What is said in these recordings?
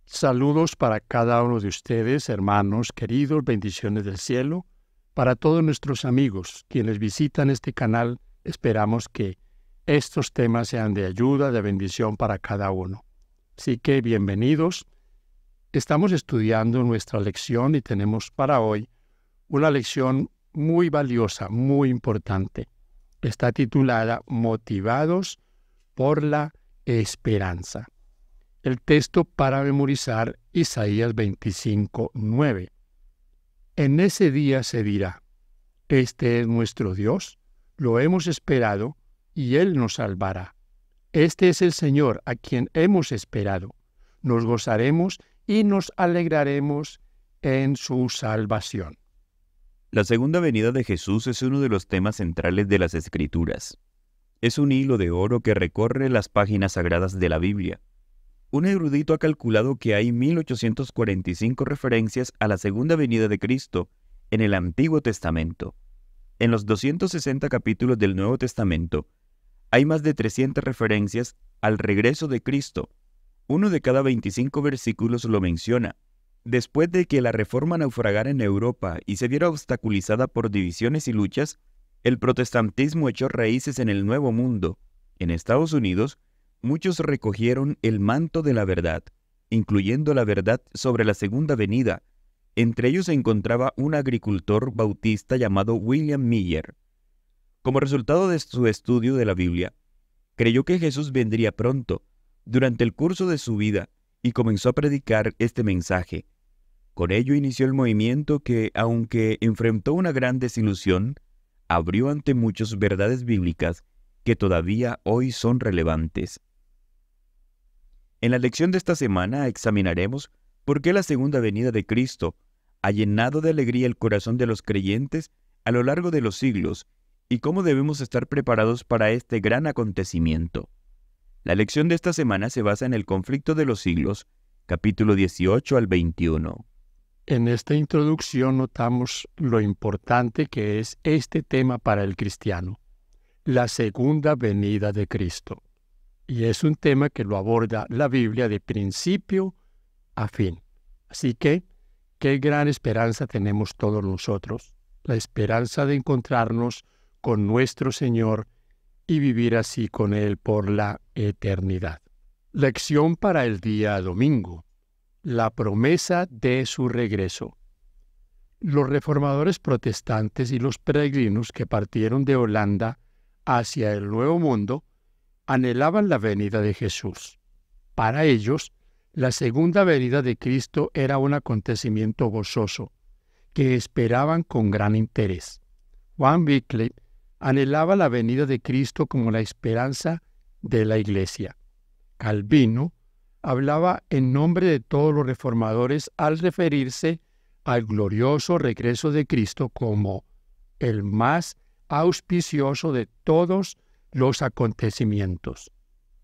Saludos para cada uno de ustedes, hermanos queridos, bendiciones del cielo. Para todos nuestros amigos quienes visitan este canal, esperamos que estos temas sean de ayuda, de bendición para cada uno. Así que bienvenidos. Estamos estudiando nuestra lección y tenemos para hoy una lección muy valiosa, muy importante. Está titulada Motivados por la Esperanza. El texto para memorizar, Isaías 25:9. En ese día se dirá, este es nuestro Dios, lo hemos esperado, y Él nos salvará. Este es el Señor a quien hemos esperado. Nos gozaremos y nos alegraremos en su salvación. La segunda venida de Jesús es uno de los temas centrales de las Escrituras. Es un hilo de oro que recorre las páginas sagradas de la Biblia. Un erudito ha calculado que hay 1845 referencias a la segunda venida de Cristo en el Antiguo Testamento. En los 260 capítulos del Nuevo Testamento, hay más de 300 referencias al regreso de Cristo. Uno de cada 25 versículos lo menciona. Después de que la reforma naufragara en Europa y se viera obstaculizada por divisiones y luchas, el protestantismo echó raíces en el Nuevo Mundo. En Estados Unidos, muchos recogieron el manto de la verdad, incluyendo la verdad sobre la segunda venida. Entre ellos se encontraba un agricultor bautista llamado William Miller. Como resultado de su estudio de la Biblia, creyó que Jesús vendría pronto, durante el curso de su vida, y comenzó a predicar este mensaje. Con ello inició el movimiento que, aunque enfrentó una gran desilusión, abrió ante muchos verdades bíblicas que todavía hoy son relevantes. En la lección de esta semana examinaremos por qué la segunda venida de Cristo ha llenado de alegría el corazón de los creyentes a lo largo de los siglos y cómo debemos estar preparados para este gran acontecimiento. La lección de esta semana se basa en el conflicto de los siglos, capítulo 18 al 21. En esta introducción notamos lo importante que es este tema para el cristiano, la segunda venida de Cristo. Y es un tema que lo aborda la Biblia de principio a fin. Así que, qué gran esperanza tenemos todos nosotros, la esperanza de encontrarnos con nuestro Señor y vivir así con Él por la eternidad. Lección para el día domingo. La promesa de su regreso. Los reformadores protestantes y los peregrinos que partieron de Holanda hacia el Nuevo Mundo anhelaban la venida de Jesús. Para ellos, la segunda venida de Cristo era un acontecimiento gozoso, que esperaban con gran interés. Juan Wycliffe anhelaba la venida de Cristo como la esperanza de la Iglesia. Calvino hablaba en nombre de todos los reformadores al referirse al glorioso regreso de Cristo como el más auspicioso de todos los acontecimientos.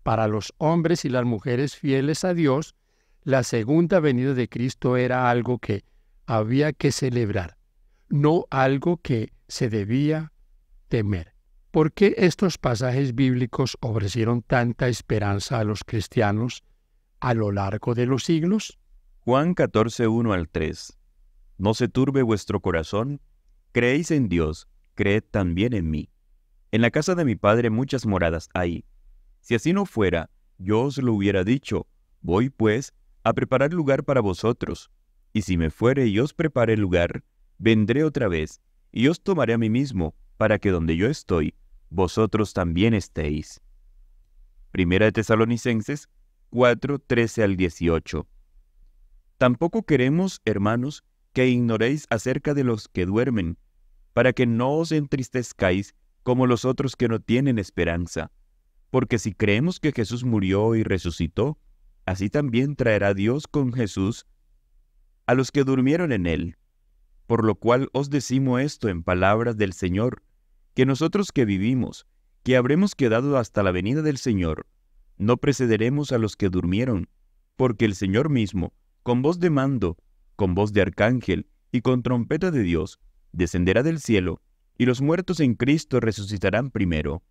Para los hombres y las mujeres fieles a Dios, la segunda venida de Cristo era algo que había que celebrar, no algo que se debía temer. ¿Por qué estos pasajes bíblicos ofrecieron tanta esperanza a los cristianos a lo largo de los siglos? Juan 14, 1 al 3. No se turbe vuestro corazón, creéis en Dios, creed también en mí. En la casa de mi Padre muchas moradas hay. Si así no fuera, yo os lo hubiera dicho. Voy, pues, a preparar lugar para vosotros. Y si me fuere y os prepare lugar, vendré otra vez, y os tomaré a mí mismo, para que donde yo estoy, vosotros también estéis. Primera de Tesalonicenses 4, 13 al 18. Tampoco queremos, hermanos, que ignoréis acerca de los que duermen, para que no os entristezcáis como los otros que no tienen esperanza. Porque si creemos que Jesús murió y resucitó, así también traerá Dios con Jesús a los que durmieron en él. Por lo cual os decimos esto en palabras del Señor, que nosotros que vivimos, que habremos quedado hasta la venida del Señor, no precederemos a los que durmieron, porque el Señor mismo, con voz de mando, con voz de arcángel y con trompeta de Dios, descenderá del cielo, y los muertos en Cristo resucitarán primero.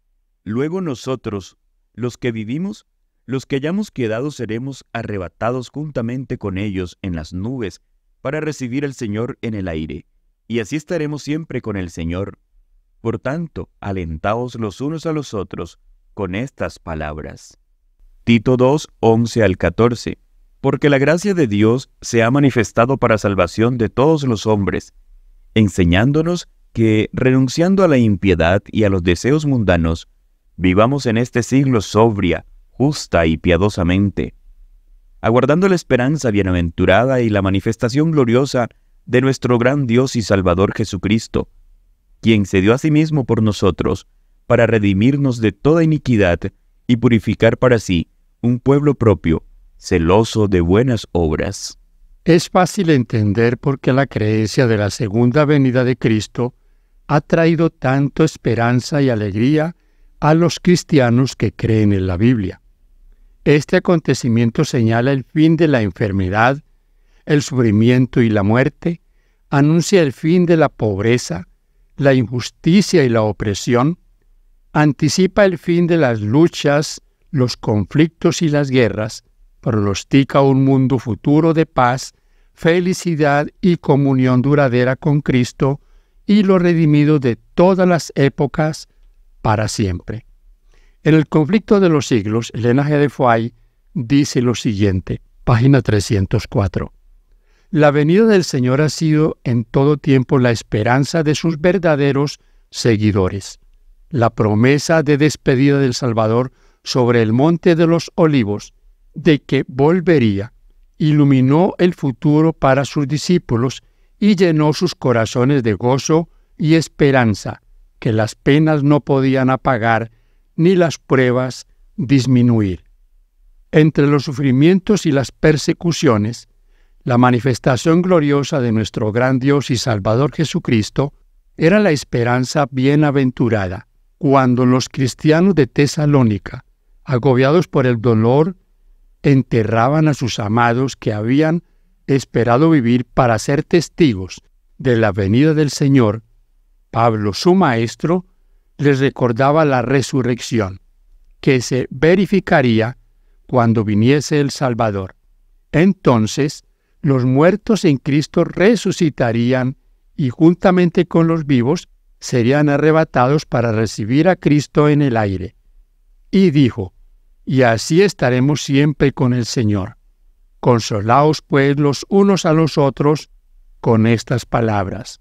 Luego nosotros, los que vivimos, los que hayamos quedado seremos arrebatados juntamente con ellos en las nubes para recibir al Señor en el aire, y así estaremos siempre con el Señor. Por tanto, alentaos los unos a los otros con estas palabras. Tito 2, 11 al 14. Porque la gracia de Dios se ha manifestado para salvación de todos los hombres, enseñándonos que, renunciando a la impiedad y a los deseos mundanos, vivamos en este siglo sobria, justa y piadosamente, aguardando la esperanza bienaventurada y la manifestación gloriosa de nuestro gran Dios y Salvador Jesucristo, quien se dio a sí mismo por nosotros, para redimirnos de toda iniquidad y purificar para sí un pueblo propio, celoso de buenas obras. Es fácil entender por qué la creencia de la segunda venida de Cristo ha traído tanto esperanza y alegría a los cristianos que creen en la Biblia. Este acontecimiento señala el fin de la enfermedad, el sufrimiento y la muerte, anuncia el fin de la pobreza, la injusticia y la opresión, anticipa el fin de las luchas, los conflictos y las guerras, pronostica un mundo futuro de paz, felicidad y comunión duradera con Cristo y los redimidos de todas las épocas para siempre. En el conflicto de los siglos, Elena G. de Foix dice lo siguiente, página 304. La venida del Señor ha sido en todo tiempo la esperanza de sus verdaderos seguidores. La promesa de despedida del Salvador sobre el monte de los olivos, de que volvería, iluminó el futuro para sus discípulos y llenó sus corazones de gozo y esperanza que las penas no podían apagar ni las pruebas disminuir. Entre los sufrimientos y las persecuciones, la manifestación gloriosa de nuestro gran Dios y Salvador Jesucristo era la esperanza bienaventurada. Cuando los cristianos de Tesalónica, agobiados por el dolor, enterraban a sus amados que habían esperado vivir para ser testigos de la venida del Señor, Pablo, su maestro, les recordaba la resurrección, que se verificaría cuando viniese el Salvador. Entonces, los muertos en Cristo resucitarían y juntamente con los vivos serían arrebatados para recibir a Cristo en el aire. Y dijo, y así estaremos siempre con el Señor. Consolaos pues los unos a los otros con estas palabras.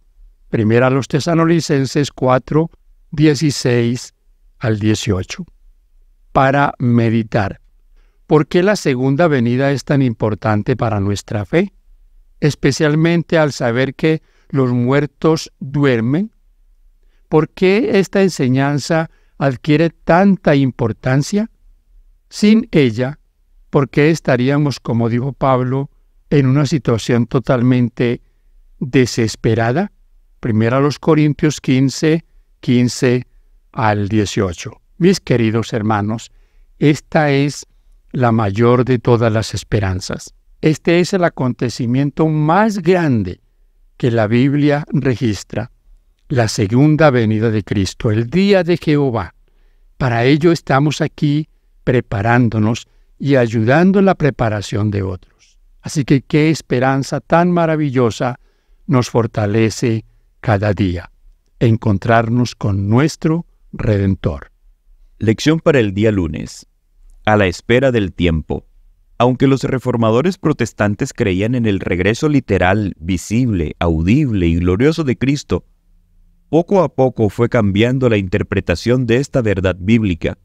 Primera a los Tesalonicenses 4, 16 al 18. Para meditar. ¿Por qué la segunda venida es tan importante para nuestra fe? Especialmente al saber que los muertos duermen. ¿Por qué esta enseñanza adquiere tanta importancia? Sin ella, ¿por qué estaríamos, como dijo Pablo, en una situación totalmente desesperada? Primera a los Corintios 15, 15 al 18. Mis queridos hermanos, esta es la mayor de todas las esperanzas. Este es el acontecimiento más grande que la Biblia registra, la segunda venida de Cristo, el día de Jehová. Para ello estamos aquí preparándonos y ayudando en la preparación de otros. Así que qué esperanza tan maravillosa nos fortalece cada día, encontrarnos con nuestro Redentor. Lección para el día lunes. A la espera del tiempo. Aunque los reformadores protestantes creían en el regreso literal, visible, audible y glorioso de Cristo, poco a poco fue cambiando la interpretación de esta verdad bíblica.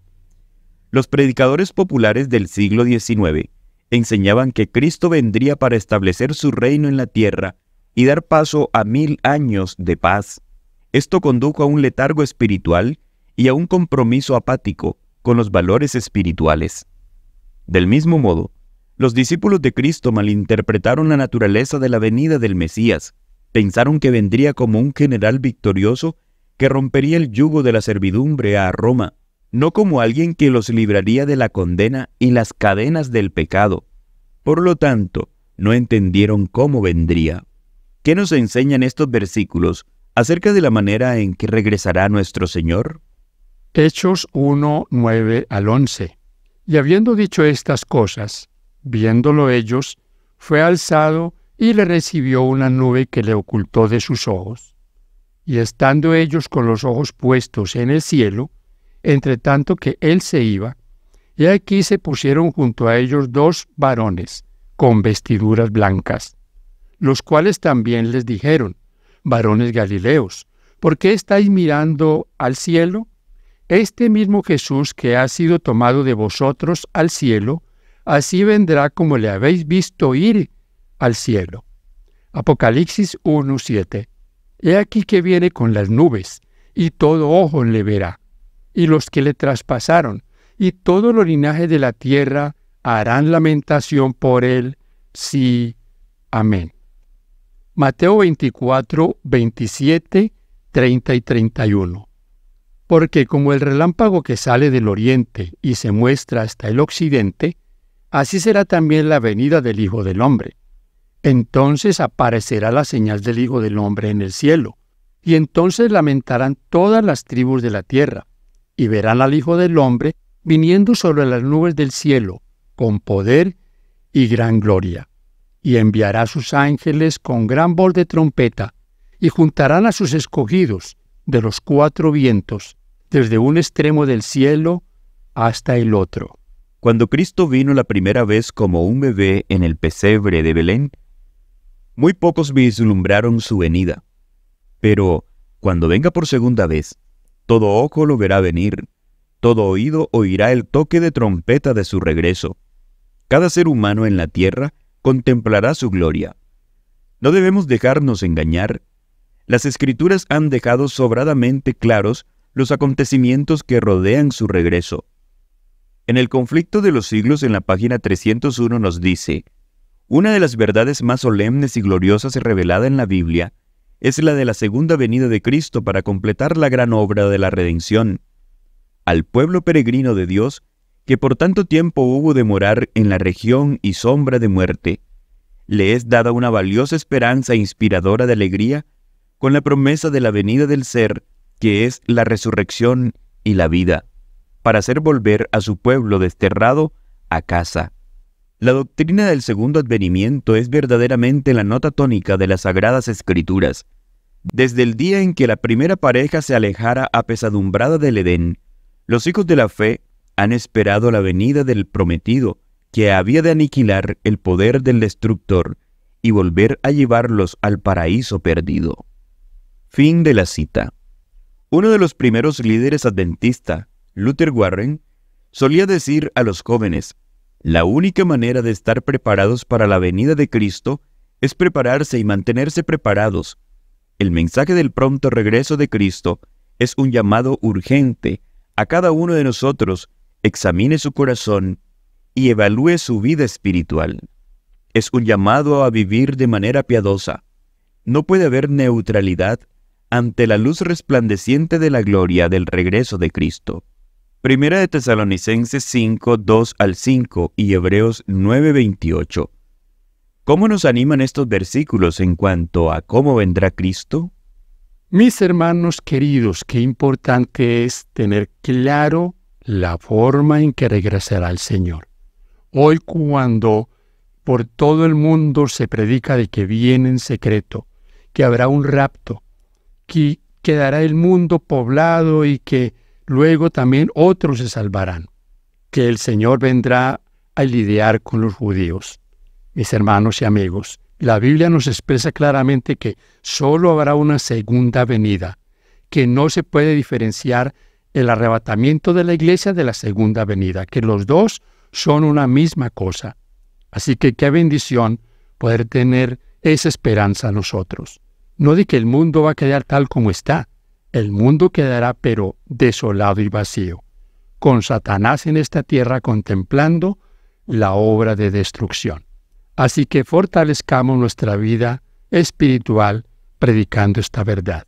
Los predicadores populares del siglo XIX enseñaban que Cristo vendría para establecer su reino en la tierra y dar paso a 1000 años de paz. Esto condujo a un letargo espiritual y a un compromiso apático con los valores espirituales. Del mismo modo, los discípulos de Cristo malinterpretaron la naturaleza de la venida del Mesías. Pensaron que vendría como un general victorioso que rompería el yugo de la servidumbre a Roma, no como alguien que los libraría de la condena y las cadenas del pecado. Por lo tanto, no entendieron cómo vendría. ¿Qué nos enseñan estos versículos acerca de la manera en que regresará nuestro Señor? Hechos 1, 9 al 11. Y habiendo dicho estas cosas, viéndolo ellos, fue alzado y le recibió una nube que le ocultó de sus ojos. Y estando ellos con los ojos puestos en el cielo, entre tanto que él se iba, y aquí se pusieron junto a ellos 2 varones con vestiduras blancas, los cuales también les dijeron: varones Galileos, ¿por qué estáis mirando al cielo? Este mismo Jesús que ha sido tomado de vosotros al cielo, así vendrá como le habéis visto ir al cielo. Apocalipsis 1:7. He aquí que viene con las nubes, y todo ojo le verá, y los que le traspasaron, y todo los linajes de la tierra harán lamentación por él. Sí. Amén. Mateo 24, 27, 30 y 31. Porque como el relámpago que sale del oriente y se muestra hasta el occidente, así será también la venida del Hijo del Hombre. Entonces aparecerá la señal del Hijo del Hombre en el cielo, y entonces lamentarán todas las tribus de la tierra, y verán al Hijo del Hombre viniendo sobre las nubes del cielo, con poder y gran gloria. Y enviará a sus ángeles con gran voz de trompeta, y juntarán a sus escogidos de los 4 vientos, desde un extremo del cielo hasta el otro. Cuando Cristo vino la primera vez como un bebé en el pesebre de Belén, muy pocos vislumbraron su venida. Pero cuando venga por segunda vez, todo ojo lo verá venir, todo oído oirá el toque de trompeta de su regreso. Cada ser humano en la tierra contemplará su gloria. No debemos dejarnos engañar. Las Escrituras han dejado sobradamente claros los acontecimientos que rodean su regreso. En el conflicto de los siglos, en la página 301 nos dice: una de las verdades más solemnes y gloriosas revelada en la Biblia es la de la segunda venida de Cristo para completar la gran obra de la redención. Al pueblo peregrino de Dios, que por tanto tiempo hubo de morar en la región y sombra de muerte, le es dada una valiosa esperanza inspiradora de alegría con la promesa de la venida del Ser, que es la resurrección y la vida, para hacer volver a su pueblo desterrado a casa. La doctrina del segundo advenimiento es verdaderamente la nota tónica de las Sagradas Escrituras. Desde el día en que la primera pareja se alejara apesadumbrada del Edén, los hijos de la fe han esperado la venida del prometido, que había de aniquilar el poder del destructor y volver a llevarlos al paraíso perdido. Fin de la cita. Uno de los primeros líderes adventistas, Luther Warren, solía decir a los jóvenes: la única manera de estar preparados para la venida de Cristo es prepararse y mantenerse preparados. El mensaje del pronto regreso de Cristo es un llamado urgente a cada uno de nosotros. Examine su corazón y evalúe su vida espiritual. Es un llamado a vivir de manera piadosa. No puede haber neutralidad ante la luz resplandeciente de la gloria del regreso de Cristo. Primera de Tesalonicenses 5, 2 al 5 y Hebreos 9, 28. ¿Cómo nos animan estos versículos en cuanto a cómo vendrá Cristo? Mis hermanos queridos, qué importante es tener claro la forma en que regresará el Señor. Hoy, cuando por todo el mundo se predica de que viene en secreto, que habrá un rapto, que quedará el mundo poblado y que luego también otros se salvarán, que el Señor vendrá a lidiar con los judíos. Mis hermanos y amigos, la Biblia nos expresa claramente que solo habrá una segunda venida, que no se puede diferenciar el arrebatamiento de la iglesia de la segunda venida, que los dos son una misma cosa. Así que qué bendición poder tener esa esperanza nosotros. No de que el mundo va a quedar tal como está. El mundo quedará pero desolado y vacío, con Satanás en esta tierra contemplando la obra de destrucción. Así que fortalezcamos nuestra vida espiritual predicando esta verdad.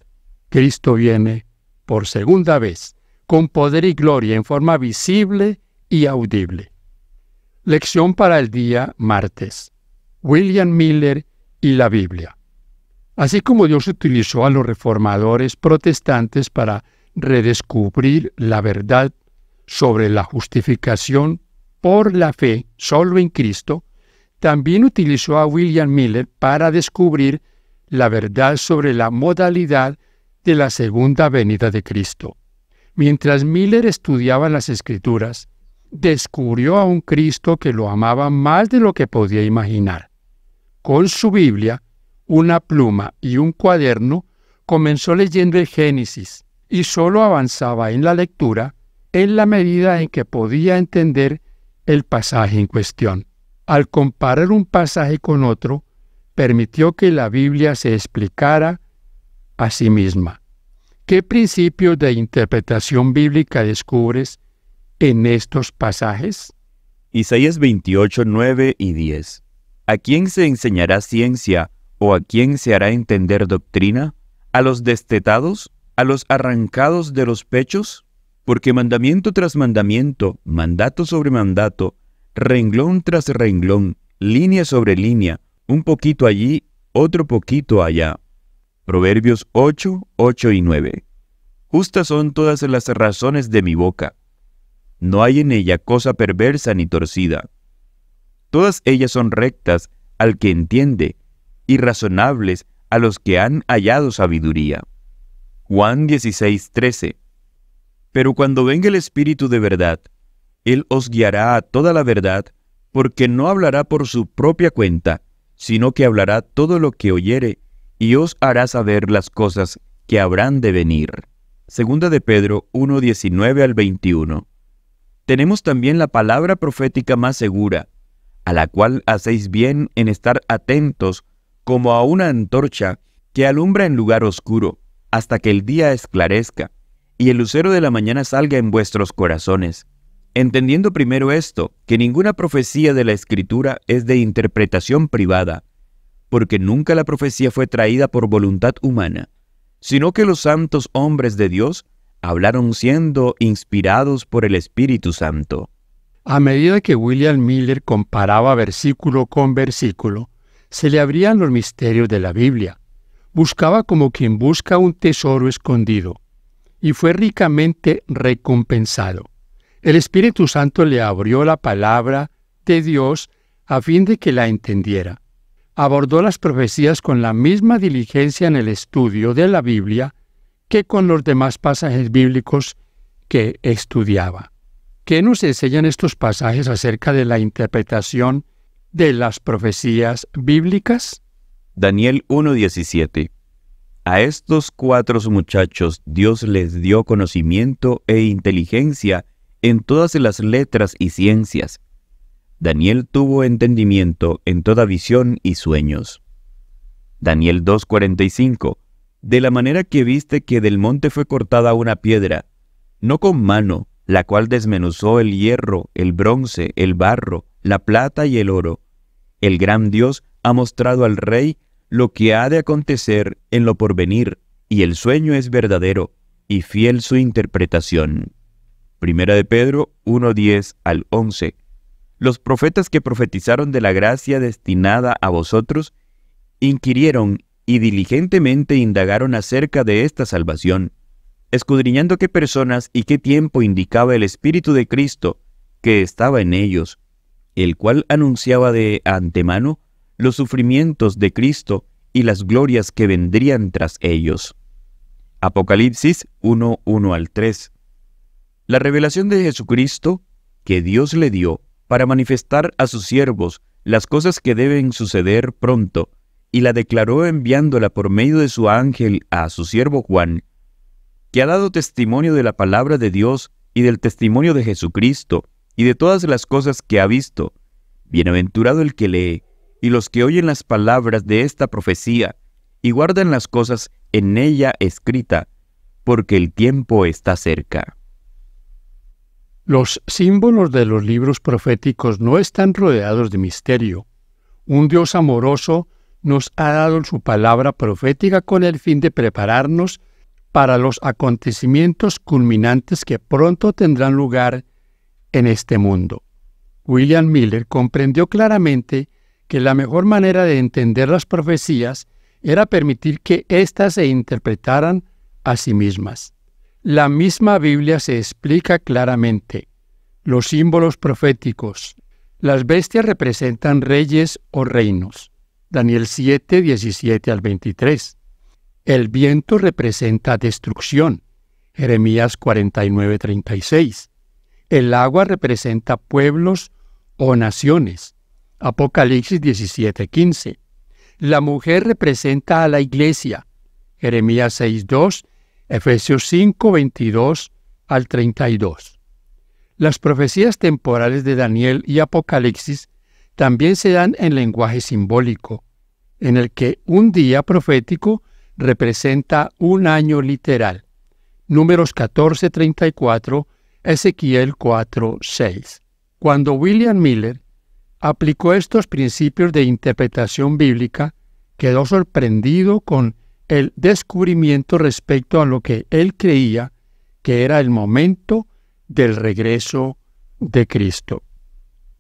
Cristo viene por segunda vez, con poder y gloria en forma visible y audible. Lección para el día martes. William Miller y la Biblia. Así como Dios utilizó a los reformadores protestantes para redescubrir la verdad sobre la justificación por la fe solo en Cristo, también utilizó a William Miller para descubrir la verdad sobre la modalidad de la segunda venida de Cristo. Mientras Miller estudiaba las Escrituras, descubrió a un Cristo que lo amaba más de lo que podía imaginar. Con su Biblia, una pluma y un cuaderno, comenzó leyendo el Génesis y solo avanzaba en la lectura en la medida en que podía entender el pasaje en cuestión. Al comparar un pasaje con otro, permitió que la Biblia se explicara a sí misma. ¿Qué principios de interpretación bíblica descubres en estos pasajes? Isaías 28, 9 y 10. ¿A quién se enseñará ciencia o a quién se hará entender doctrina? ¿A los destetados? ¿A los arrancados de los pechos? Porque mandamiento tras mandamiento, mandato sobre mandato, renglón tras renglón, línea sobre línea, un poquito allí, otro poquito allá. Proverbios 8, 8 y 9. Justas son todas las razones de mi boca. No hay en ella cosa perversa ni torcida. Todas ellas son rectas al que entiende, y razonables a los que han hallado sabiduría. Juan 16, 13. Pero cuando venga el Espíritu de verdad, Él os guiará a toda la verdad, porque no hablará por su propia cuenta, sino que hablará todo lo que oyere, y os hará saber las cosas que habrán de venir. Segunda de Pedro 1, 19 al 21. Tenemos también la palabra profética más segura, a la cual hacéis bien en estar atentos como a una antorcha que alumbra en lugar oscuro, hasta que el día esclarezca, y el lucero de la mañana salga en vuestros corazones. Entendiendo primero esto, que ninguna profecía de la Escritura es de interpretación privada, porque nunca la profecía fue traída por voluntad humana, sino que los santos hombres de Dios hablaron siendo inspirados por el Espíritu Santo. A medida que William Miller comparaba versículo con versículo, se le abrían los misterios de la Biblia. Buscaba como quien busca un tesoro escondido, y fue ricamente recompensado. El Espíritu Santo le abrió la palabra de Dios a fin de que la entendiera. Abordó las profecías con la misma diligencia en el estudio de la Biblia que con los demás pasajes bíblicos que estudiaba. ¿Qué nos enseñan estos pasajes acerca de la interpretación de las profecías bíblicas? Daniel 1:17. A estos 4 muchachos Dios les dio conocimiento e inteligencia en todas las letras y ciencias. Daniel tuvo entendimiento en toda visión y sueños. Daniel 2:45. De la manera que viste que del monte fue cortada una piedra, no con mano, la cual desmenuzó el hierro, el bronce, el barro, la plata y el oro. El gran Dios ha mostrado al rey lo que ha de acontecer en lo porvenir, y el sueño es verdadero, y fiel su interpretación. Primera de Pedro 1:10 al 11. Los profetas que profetizaron de la gracia destinada a vosotros, inquirieron y diligentemente indagaron acerca de esta salvación, escudriñando qué personas y qué tiempo indicaba el Espíritu de Cristo que estaba en ellos, el cual anunciaba de antemano los sufrimientos de Cristo y las glorias que vendrían tras ellos. Apocalipsis 1:1 al 3. La revelación de Jesucristo que Dios le dio para manifestar a sus siervos las cosas que deben suceder pronto, y la declaró enviándola por medio de su ángel a su siervo Juan, que ha dado testimonio de la palabra de Dios y del testimonio de Jesucristo y de todas las cosas que ha visto. Bienaventurado el que lee, y los que oyen las palabras de esta profecía, y guardan las cosas en ella escrita, porque el tiempo está cerca. Los símbolos de los libros proféticos no están rodeados de misterio. Un Dios amoroso nos ha dado su palabra profética con el fin de prepararnos para los acontecimientos culminantes que pronto tendrán lugar en este mundo. William Miller comprendió claramente que la mejor manera de entender las profecías era permitir que éstas se interpretaran a sí mismas. La misma Biblia se explica claramente. Los símbolos proféticos. Las bestias representan reyes o reinos. Daniel 7, 17 al 23. El viento representa destrucción. Jeremías 49, 36. El agua representa pueblos o naciones. Apocalipsis 17, 15. La mujer representa a la iglesia. Jeremías 6, 2, Efesios 5, 22 al 32. Las profecías temporales de Daniel y Apocalipsis también se dan en lenguaje simbólico, en el que un día profético representa un año literal. Números 14, 34, Ezequiel 4, 6. Cuando William Miller aplicó estos principios de interpretación bíblica, quedó sorprendido con el descubrimiento respecto a lo que él creía que era el momento del regreso de Cristo.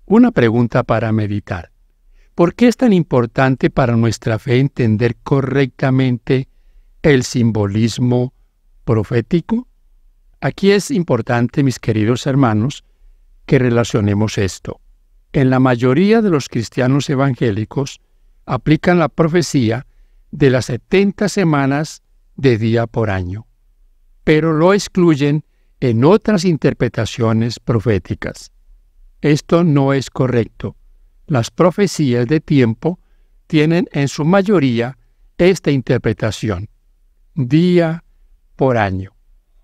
Una pregunta para meditar. ¿Por qué es tan importante para nuestra fe entender correctamente el simbolismo profético? Aquí es importante, mis queridos hermanos, que relacionemos esto. En la mayoría de los cristianos evangélicos aplican la profecía de las 70 semanas de día por año, pero lo excluyen en otras interpretaciones proféticas. Esto no es correcto. Las profecías de tiempo tienen en su mayoría esta interpretación, día por año.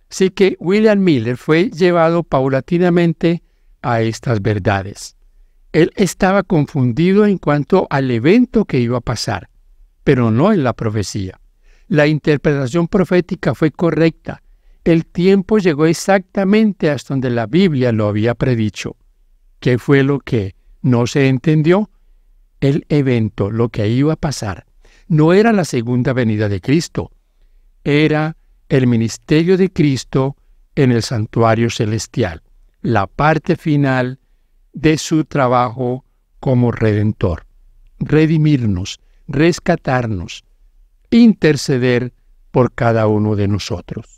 Así que William Miller fue llevado paulatinamente a estas verdades. Él estaba confundido en cuanto al evento que iba a pasar, pero no en la profecía. La interpretación profética fue correcta. El tiempo llegó exactamente hasta donde la Biblia lo había predicho. ¿Qué fue lo que no se entendió? El evento, lo que iba a pasar. No era la segunda venida de Cristo. Era el ministerio de Cristo en el santuario celestial, la parte final de su trabajo como redentor. Redimirnos, rescatarnos, interceder por cada uno de nosotros.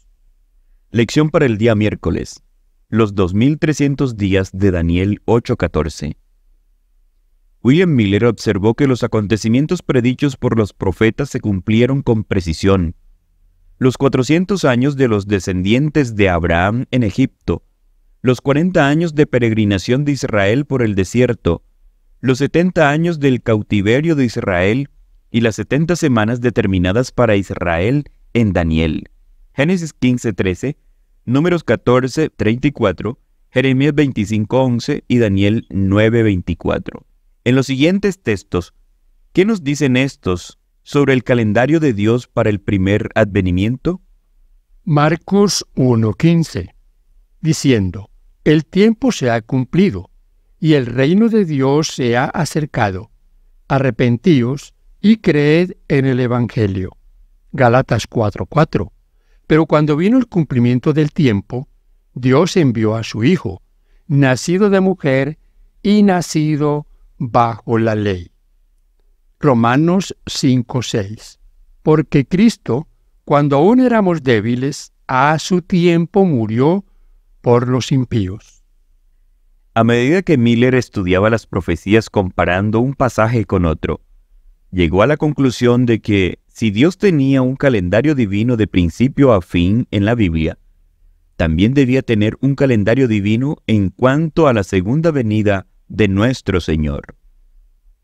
Lección para el día miércoles. Los 2300 días de Daniel 8:14. William Miller observó que los acontecimientos predichos por los profetas se cumplieron con precisión. Los 400 años de los descendientes de Abraham en Egipto, los 40 años de peregrinación de Israel por el desierto, los 70 años del cautiverio de Israel y las 70 semanas determinadas para Israel en Daniel. Génesis 15:13, Números 14:34, Jeremías 25:11 y Daniel 9:24. En los siguientes textos, ¿qué nos dicen estos sobre el calendario de Dios para el primer advenimiento? Marcos 1:15, diciendo: el tiempo se ha cumplido, y el reino de Dios se ha acercado. Arrepentíos y creed en el Evangelio. Gálatas 4:4. Pero cuando vino el cumplimiento del tiempo, Dios envió a su Hijo, nacido de mujer y nacido bajo la ley. Romanos 5:6. Porque Cristo, cuando aún éramos débiles, a su tiempo murió por los impíos. A medida que Miller estudiaba las profecías comparando un pasaje con otro, llegó a la conclusión de que si Dios tenía un calendario divino de principio a fin en la Biblia, también debía tener un calendario divino en cuanto a la segunda venida de nuestro Señor.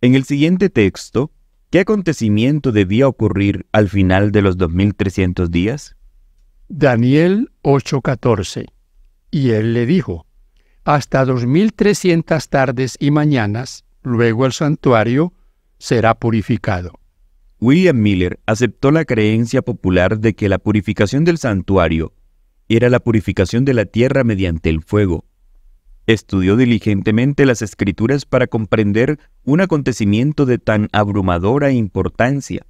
En el siguiente texto, ¿qué acontecimiento debía ocurrir al final de los 2300 días? Daniel 8:14. Y él le dijo: hasta 2300 tardes y mañanas, luego el santuario será purificado. William Miller aceptó la creencia popular de que la purificación del santuario era la purificación de la tierra mediante el fuego. Estudió diligentemente las Escrituras para comprender un acontecimiento de tan abrumadora importancia.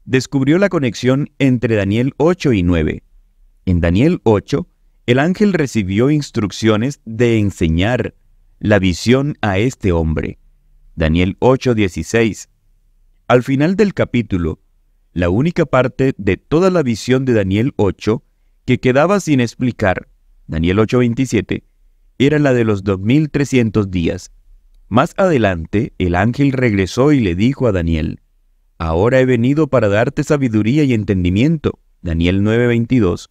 Descubrió la conexión entre Daniel 8 y 9. En Daniel 8, el ángel recibió instrucciones de enseñar la visión a este hombre. Daniel 8:16. Al final del capítulo, la única parte de toda la visión de Daniel 8 que quedaba sin explicar, Daniel 8:27, era la de los 2300 días. Más adelante, el ángel regresó y le dijo a Daniel: ahora he venido para darte sabiduría y entendimiento. Daniel 9:22,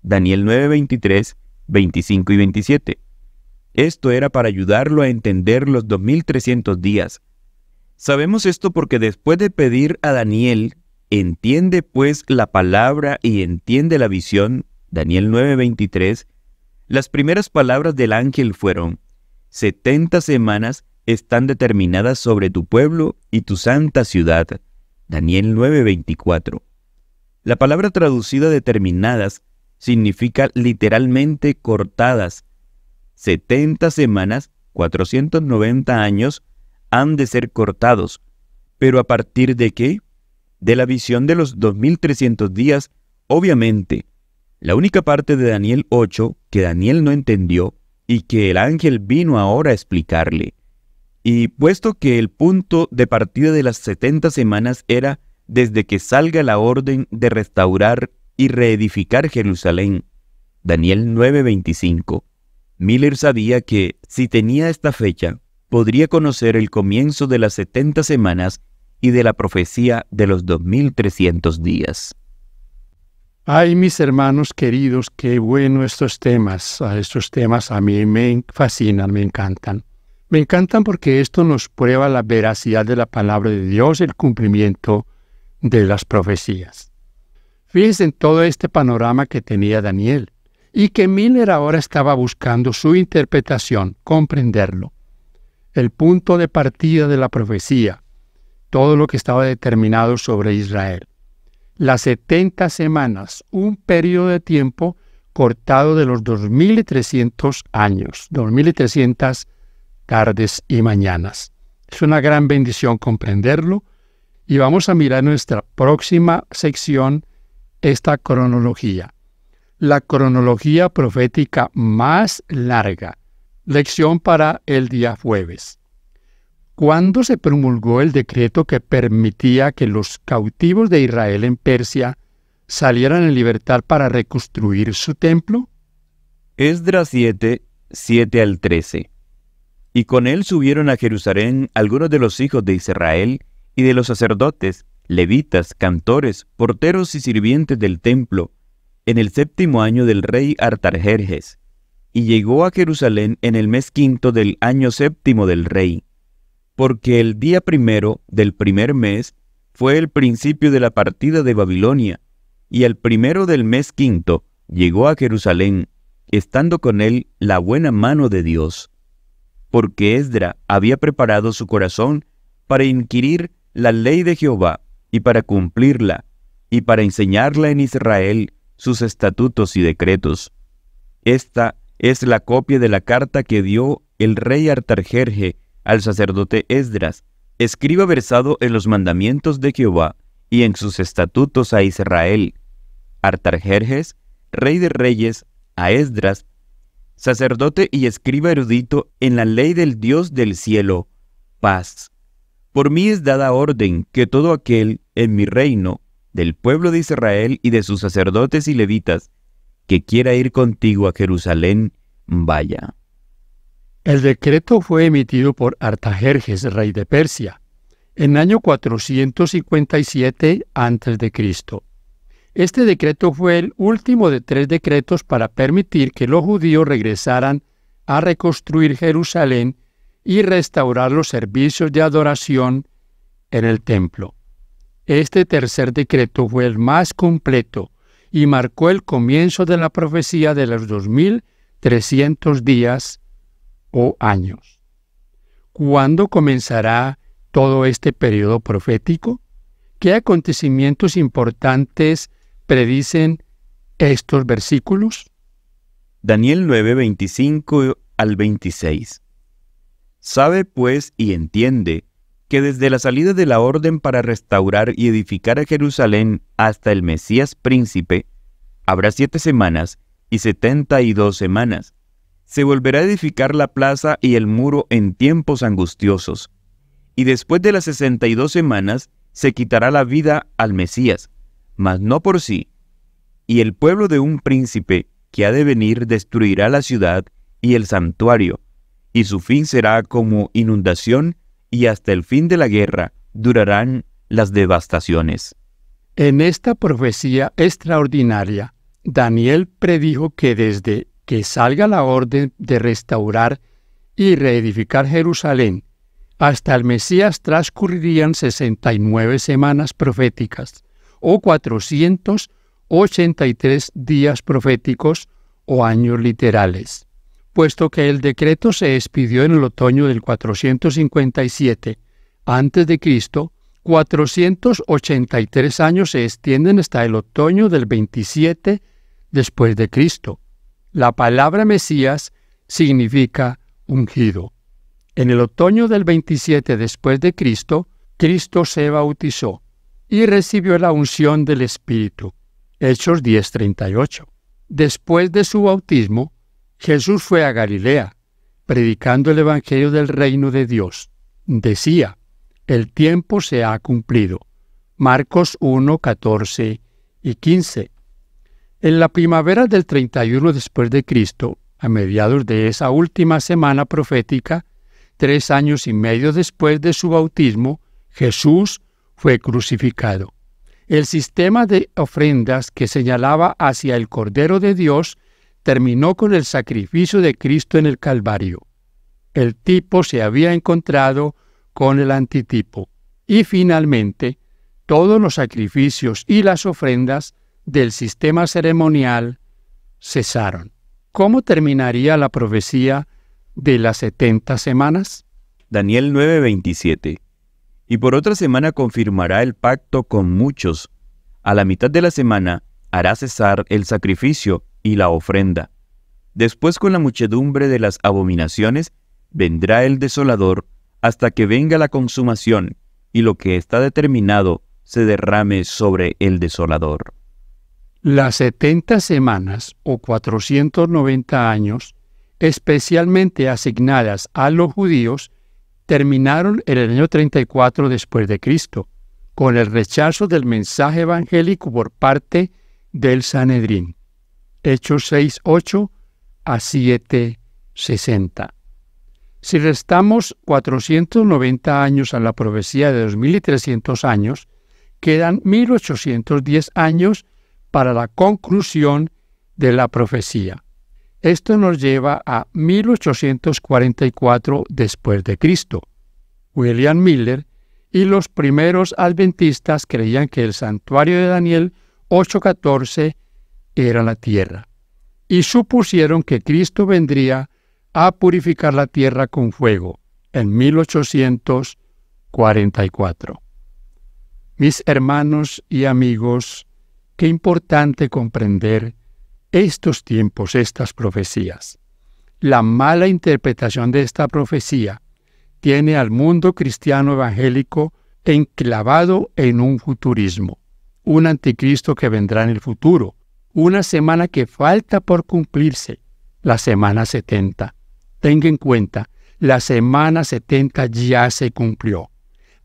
Daniel 9:23, 25 y 27. Esto era para ayudarlo a entender los 2300 días. Sabemos esto porque después de pedir a Daniel: entiende pues la palabra y entiende la visión, Daniel 9:23, las primeras palabras del ángel fueron: 70 semanas están determinadas sobre tu pueblo y tu santa ciudad, Daniel 9:24. La palabra traducida determinadas significa literalmente cortadas. 70 semanas, 490 años, han de ser cortados. ¿Pero a partir de qué? De la visión de los 2300 días, obviamente. La única parte de Daniel 8 que Daniel no entendió y que el ángel vino ahora a explicarle. Y puesto que el punto de partida de las 70 semanas era desde que salga la orden de restaurar y reedificar Jerusalén, Daniel 9:25, Miller sabía que, si tenía esta fecha, podría conocer el comienzo de las 70 semanas y de la profecía de los 2300 días. Ay, mis hermanos queridos, qué bueno estos temas. Estos temas a mí me fascinan, me encantan. Me encantan porque esto nos prueba la veracidad de la palabra de Dios, el cumplimiento de las profecías. Fíjense en todo este panorama que tenía Daniel y que Miller ahora estaba buscando su interpretación, comprenderlo. El punto de partida de la profecía, todo lo que estaba determinado sobre Israel. Las 70 semanas, un periodo de tiempo cortado de los 2300 años, 2300 tardes y mañanas. Es una gran bendición comprenderlo y vamos a mirar en nuestra próxima sección esta cronología. La cronología profética más larga. Lección para el día jueves. ¿Cuándo se promulgó el decreto que permitía que los cautivos de Israel en Persia salieran en libertad para reconstruir su templo? Esdras 7, 7 al 13. Y con él subieron a Jerusalén algunos de los hijos de Israel y de los sacerdotes, levitas, cantores, porteros y sirvientes del templo, en el 7º año del rey Artajerjes, y llegó a Jerusalén en el mes 5 del año 7 del rey, porque el día 1 del primer mes fue el principio de la partida de Babilonia, y el 1 del mes 5 llegó a Jerusalén, estando con él la buena mano de Dios, porque Esdra había preparado su corazón para inquirir la ley de Jehová y para cumplirla, y para enseñarla en Israel sus estatutos y decretos. Esta es la copia de la carta que dio el rey Artajerjes al sacerdote Esdras, escriba versado en los mandamientos de Jehová y en sus estatutos a Israel. Artajerjes, rey de reyes, a Esdras, sacerdote y escriba erudito en la ley del Dios del cielo, paz. Por mí es dada orden que todo aquel en mi reino, del pueblo de Israel y de sus sacerdotes y levitas, que quiera ir contigo a Jerusalén, vaya. El decreto fue emitido por Artajerjes, rey de Persia, en año 457 a.C. Este decreto fue el último de 3 decretos para permitir que los judíos regresaran a reconstruir Jerusalén y restaurar los servicios de adoración en el templo. Este tercer decreto fue el más completo y marcó el comienzo de la profecía de los 2300 días o años. ¿Cuándo comenzará todo este periodo profético? ¿Qué acontecimientos importantes predicen estos versículos? Daniel 9, 25 al 26. Sabe pues y entiende que desde la salida de la orden para restaurar y edificar a Jerusalén hasta el Mesías príncipe, habrá 7 semanas y 72 semanas. Se volverá a edificar la plaza y el muro en tiempos angustiosos. Y después de las 62 semanas se quitará la vida al Mesías, mas no por sí. Y el pueblo de un príncipe que ha de venir destruirá la ciudad y el santuario, y su fin será como inundación, y hasta el fin de la guerra durarán las devastaciones. En esta profecía extraordinaria, Daniel predijo que desde que salga la orden de restaurar y reedificar Jerusalén, hasta el Mesías transcurrirían 69 semanas proféticas, o 483 días proféticos o años literales. Puesto que el decreto se expidió en el otoño del 457 a.C., 483 años se extienden hasta el otoño del 27 después de Cristo. La palabra Mesías significa ungido. En el otoño del 27 después de Cristo, Cristo se bautizó y recibió la unción del Espíritu. Hechos 10:38. Después de su bautismo, Jesús fue a Galilea, predicando el Evangelio del reino de Dios. Decía: el tiempo se ha cumplido. Marcos 1:14 y 15. En la primavera del 31 después de Cristo, a mediados de esa última semana profética, 3 años y medio después de su bautismo, Jesús fue crucificado. El sistema de ofrendas que señalaba hacia el Cordero de Dios terminó con el sacrificio de Cristo en el Calvario. El tipo se había encontrado con el antitipo. Y finalmente, todos los sacrificios y las ofrendas del sistema ceremonial cesaron. ¿Cómo terminaría la profecía de las 70 semanas? Daniel 9:27. Y por otra semana confirmará el pacto con muchos. A la mitad de la semana hará cesar el sacrificio y la ofrenda. Después, con la muchedumbre de las abominaciones, vendrá el desolador hasta que venga la consumación y lo que está determinado se derrame sobre el desolador. Las 70 semanas o 490 años, especialmente asignadas a los judíos, terminaron en el año 34 después de Cristo, con el rechazo del mensaje evangélico por parte del Sanedrín. Hechos 6:8 a 7:60. Si restamos 490 años a la profecía de 2300 años, quedan 1810 años para la conclusión de la profecía. Esto nos lleva a 1844 después de Cristo. William Miller y los primeros adventistas creían que el santuario de Daniel 8:14 era la tierra, y supusieron que Cristo vendría a purificar la tierra con fuego en 1844. Mis hermanos y amigos, qué importante comprender estos tiempos, estas profecías. La mala interpretación de esta profecía tiene al mundo cristiano evangélico enclavado en un futurismo, un anticristo que vendrá en el futuro, una semana que falta por cumplirse, la semana 70. Tenga en cuenta, la semana 70 ya se cumplió.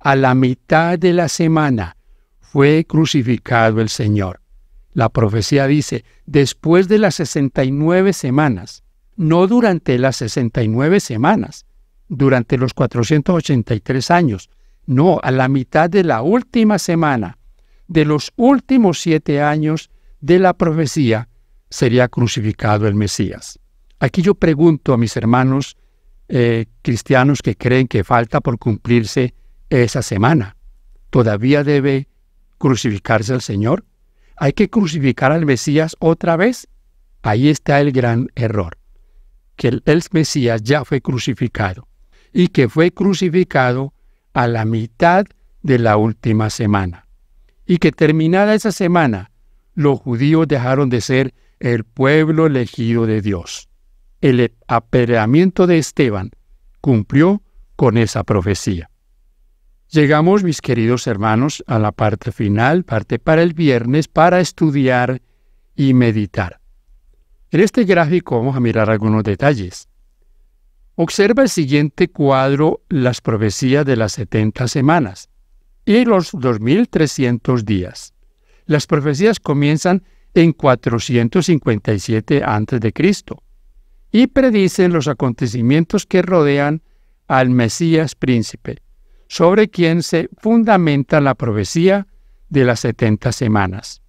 A la mitad de la semana fue crucificado el Señor. La profecía dice, después de las 69 semanas, no durante las 69 semanas, durante los 483 años, no, a la mitad de la última semana, de los últimos 7 años de la profecía, sería crucificado el Mesías. Aquí yo pregunto a mis hermanos cristianos que creen que falta por cumplirse esa semana. ¿Todavía debe crucificarse el Señor? ¿Hay que crucificar al Mesías otra vez? Ahí está el gran error, que el Mesías ya fue crucificado y que fue crucificado a la mitad de la última semana y que terminada esa semana, los judíos dejaron de ser el pueblo elegido de Dios. El apedreamiento de Esteban cumplió con esa profecía. Llegamos, mis queridos hermanos, a la parte final, parte para el viernes, para estudiar y meditar. En este gráfico vamos a mirar algunos detalles. Observa el siguiente cuadro, las profecías de las 70 semanas y los 2300 días. Las profecías comienzan en 457 a.C. y predicen los acontecimientos que rodean al Mesías príncipe, sobre quien se fundamenta la profecía de las 70 semanas.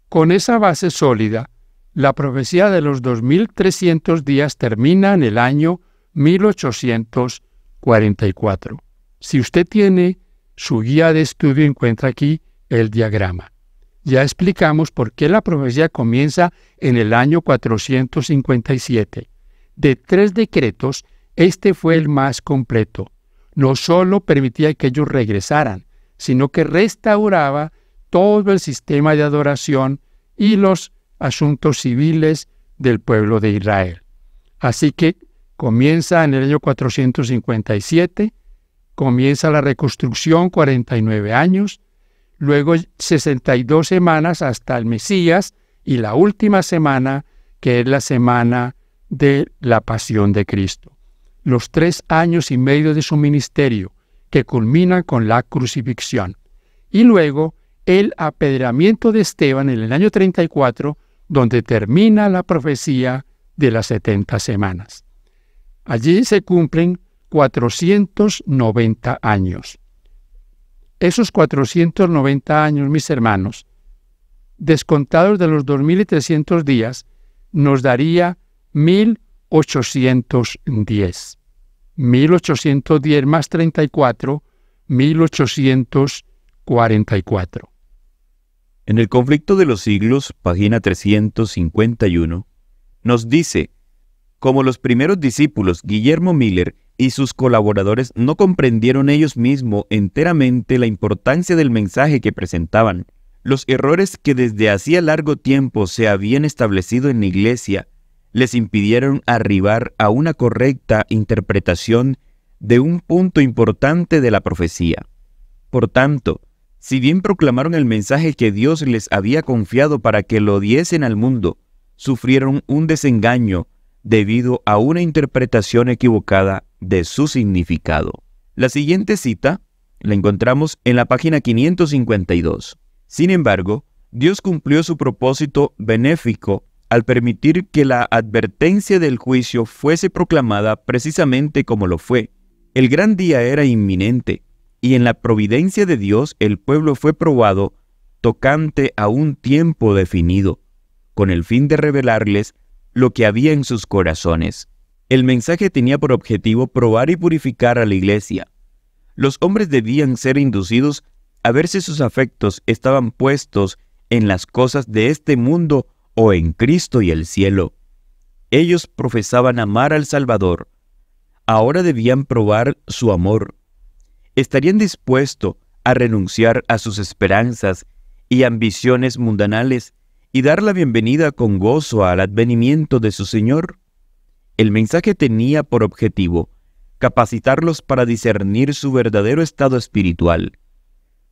Con esa base sólida, la profecía de los 2300 días termina en el año 1844. Si usted tiene su guía de estudio, encuentra aquí el diagrama. Ya explicamos por qué la profecía comienza en el año 457. De 3 decretos, este fue el más completo. No solo permitía que ellos regresaran, sino que restauraba todo el sistema de adoración y los asuntos civiles del pueblo de Israel. Así que comienza en el año 457, comienza la reconstrucción, 49 años, luego 62 semanas hasta el Mesías y la última semana, que es la semana de la pasión de Cristo. Los 3 años y medio de su ministerio, que culminan con la crucifixión. Y luego el apedreamiento de Esteban en el año 34, donde termina la profecía de las 70 semanas. Allí se cumplen 490 años. Esos 490 años, mis hermanos, descontados de los 2300 días, nos daría 1810. 1810 más 34, 1844. En el conflicto de los siglos, página 351, nos dice: como los primeros discípulos, Guillermo Miller y sus colaboradores no comprendieron ellos mismos enteramente la importancia del mensaje que presentaban, los errores que desde hacía largo tiempo se habían establecido en la Iglesia les impidieron arribar a una correcta interpretación de un punto importante de la profecía. Por tanto, si bien proclamaron el mensaje que Dios les había confiado para que lo diesen al mundo, sufrieron un desengaño debido a una interpretación equivocada de su significado. La siguiente cita la encontramos en la página 552. Sin embargo, Dios cumplió su propósito benéfico al permitir que la advertencia del juicio fuese proclamada precisamente como lo fue. El gran día era inminente, y en la providencia de Dios el pueblo fue probado tocante a un tiempo definido, con el fin de revelarles lo que había en sus corazones. El mensaje tenía por objetivo probar y purificar a la Iglesia. Los hombres debían ser inducidos a ver si sus afectos estaban puestos en las cosas de este mundo o en Cristo y el cielo. Ellos profesaban amar al Salvador. Ahora debían probar su amor. Estarían dispuestos a renunciar a sus esperanzas y ambiciones mundanales y dar la bienvenida con gozo al advenimiento de su Señor. El mensaje tenía por objetivo capacitarlos para discernir su verdadero estado espiritual.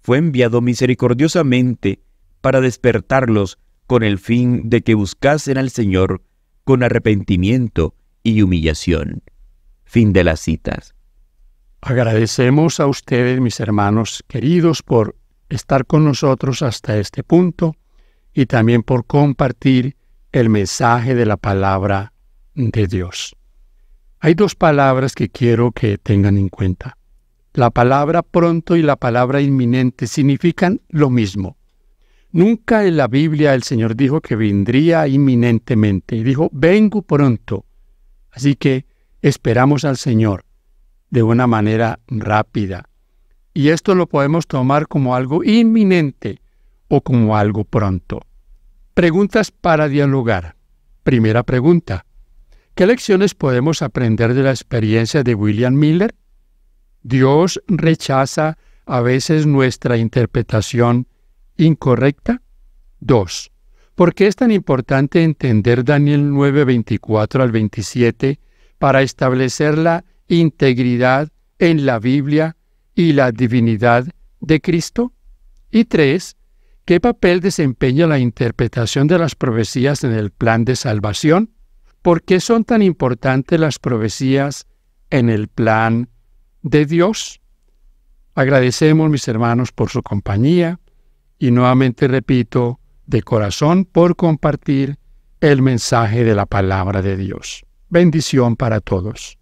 Fue enviado misericordiosamente para despertarlos con el fin de que buscasen al Señor con arrepentimiento y humillación. Fin de las citas. Agradecemos a ustedes, mis hermanos queridos, por estar con nosotros hasta este punto y también por compartir el mensaje de la palabra de Dios. Hay 2 palabras que quiero que tengan en cuenta. La palabra pronto y la palabra inminente significan lo mismo. Nunca en la Biblia el Señor dijo que vendría inminentemente, y dijo, vengo pronto. Así que esperamos al Señor de una manera rápida. Y esto lo podemos tomar como algo inminente o como algo pronto. Preguntas para dialogar. Primera pregunta: ¿qué lecciones podemos aprender de la experiencia de William Miller? ¿Dios rechaza a veces nuestra interpretación incorrecta? 2. ¿Por qué es tan importante entender Daniel 9, 24 al 27 para establecer la integridad en la Biblia y la divinidad de Cristo? Y 3. ¿Qué papel desempeña la interpretación de las profecías en el plan de salvación? ¿Por qué son tan importantes las profecías en el plan de Dios? Agradecemos, mis hermanos, por su compañía y nuevamente repito, de corazón, por compartir el mensaje de la palabra de Dios. Bendición para todos.